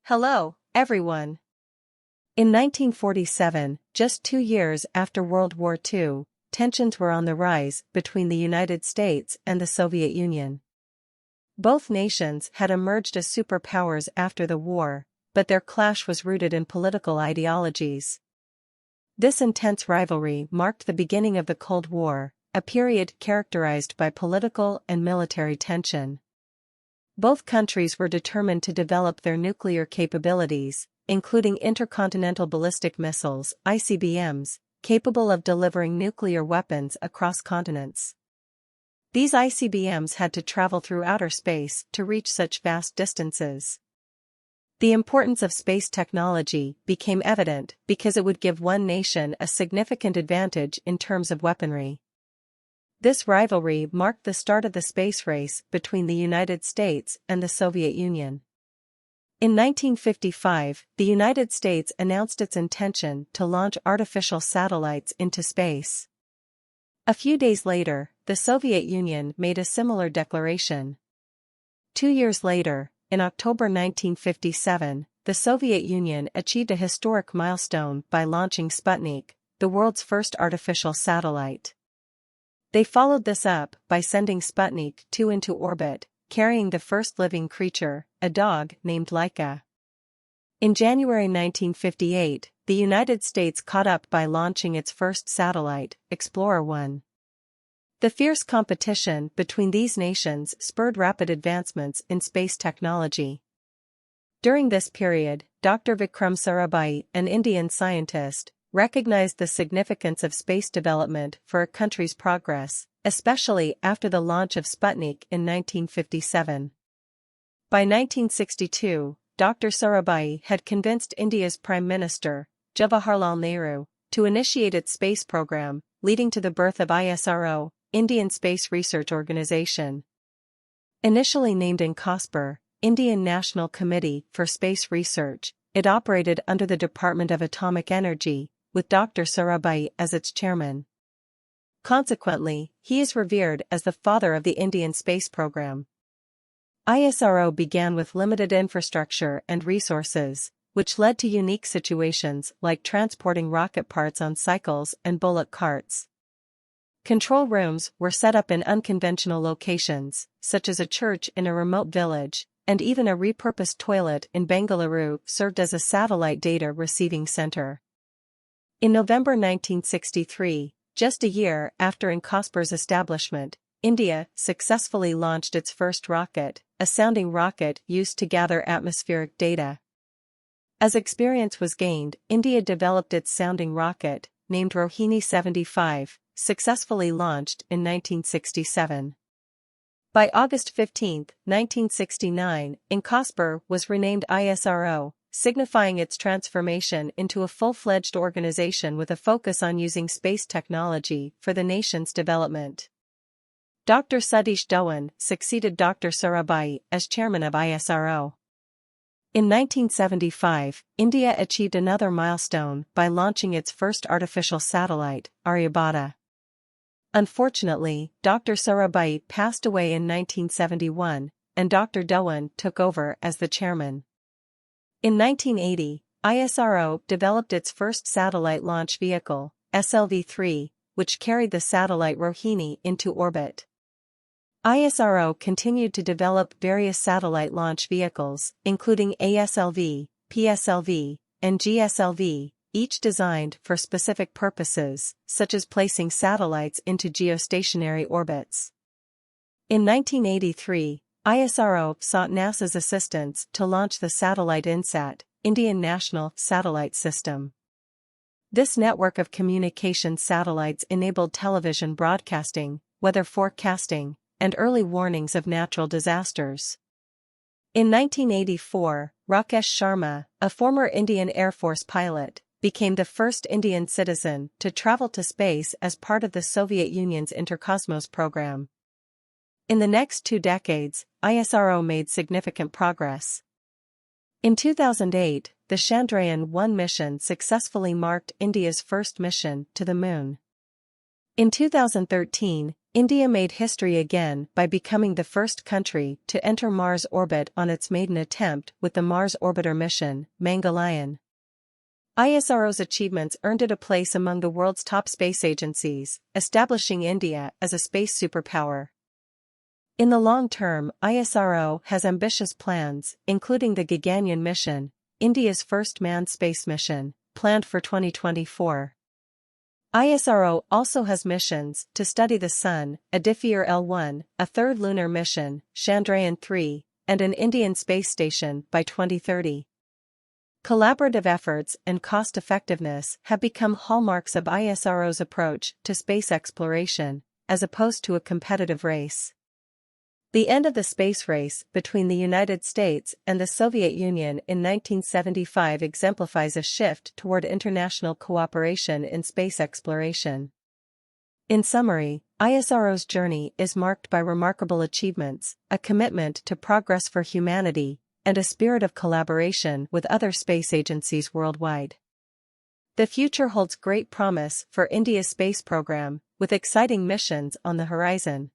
Hello, everyone. In 1947, just 2 years after World War II, tensions were on the rise between the United States and the Soviet Union. Both nations had emerged as superpowers after the war, but their clash was rooted in political ideologies. This intense rivalry marked the beginning of the Cold War, a period characterized by political and military tension. Both countries were determined to develop their nuclear capabilities, including intercontinental ballistic missiles (ICBMs), capable of delivering nuclear weapons across continents. These ICBMs had to travel through outer space to reach such vast distances. The importance of space technology became evident because it would give one nation a significant advantage in terms of weaponry. This rivalry marked the start of the space race between the United States and the Soviet Union. In 1955, the United States announced its intention to launch artificial satellites into space. A few days later, the Soviet Union made a similar declaration. 2 years later, in October 1957, the Soviet Union achieved a historic milestone by launching Sputnik, the world's first artificial satellite. They followed this up by sending Sputnik 2 into orbit, carrying the first living creature, a dog named Laika. In January 1958, the United States caught up by launching its first satellite, Explorer 1. The fierce competition between these nations spurred rapid advancements in space technology. During this period, Dr. Vikram Sarabhai, an Indian scientist, recognized the significance of space development for a country's progress, especially after the launch of Sputnik in 1957. By 1962, Dr. Sarabhai had convinced India's Prime Minister, Jawaharlal Nehru, to initiate its space program, leading to the birth of ISRO, Indian Space Research Organization. Initially named INCOSPAR, Indian National Committee for Space Research, it operated under the Department of Atomic Energy, with Dr. Sarabhai as its chairman. Consequently, he is revered as the father of the Indian space program. ISRO began with limited infrastructure and resources, which led to unique situations like transporting rocket parts on cycles and bullock carts. Control rooms were set up in unconventional locations, such as a church in a remote village, and even a repurposed toilet in Bengaluru served as a satellite data receiving center. In November 1963, just a year after INCOSPAR's establishment, India successfully launched its first rocket, a sounding rocket used to gather atmospheric data. As experience was gained, India developed its sounding rocket, named Rohini 75, successfully launched in 1967. By August 15, 1969, INCOSPAR was renamed ISRO, signifying its transformation into a full-fledged organization with a focus on using space technology for the nation's development. Dr. Satish Dhawan succeeded Dr. Sarabhai as chairman of ISRO. In 1975, India achieved another milestone by launching its first artificial satellite, Aryabhata. Unfortunately, Dr. Sarabhai passed away in 1971, and Dr. Dhawan took over as the chairman. In 1980, ISRO developed its first satellite launch vehicle, SLV-3, which carried the satellite Rohini into orbit. ISRO continued to develop various satellite launch vehicles, including ASLV, PSLV, and GSLV, each designed for specific purposes, such as placing satellites into geostationary orbits. In 1983, ISRO sought NASA's assistance to launch the satellite INSAT, Indian National Satellite System. This network of communication satellites enabled television broadcasting, weather forecasting, and early warnings of natural disasters. In 1984, Rakesh Sharma, a former Indian Air Force pilot, became the first Indian citizen to travel to space as part of the Soviet Union's Intercosmos program. In the next 2 decades, ISRO made significant progress. In 2008, the Chandrayaan-1 mission successfully marked India's first mission to the Moon. In 2013, India made history again by becoming the first country to enter Mars orbit on its maiden attempt with the Mars Orbiter mission, Mangalyaan. ISRO's achievements earned it a place among the world's top space agencies, establishing India as a space superpower. In the long term, ISRO has ambitious plans, including the Gaganyaan mission, India's first manned space mission, planned for 2024. ISRO also has missions to study the Sun, Aditya L1, a third lunar mission, Chandrayaan-3, and an Indian space station by 2030. Collaborative efforts and cost-effectiveness have become hallmarks of ISRO's approach to space exploration, as opposed to a competitive race. The end of the space race between the United States and the Soviet Union in 1975 exemplifies a shift toward international cooperation in space exploration. In summary, ISRO's journey is marked by remarkable achievements, a commitment to progress for humanity, and a spirit of collaboration with other space agencies worldwide. The future holds great promise for India's space program, with exciting missions on the horizon.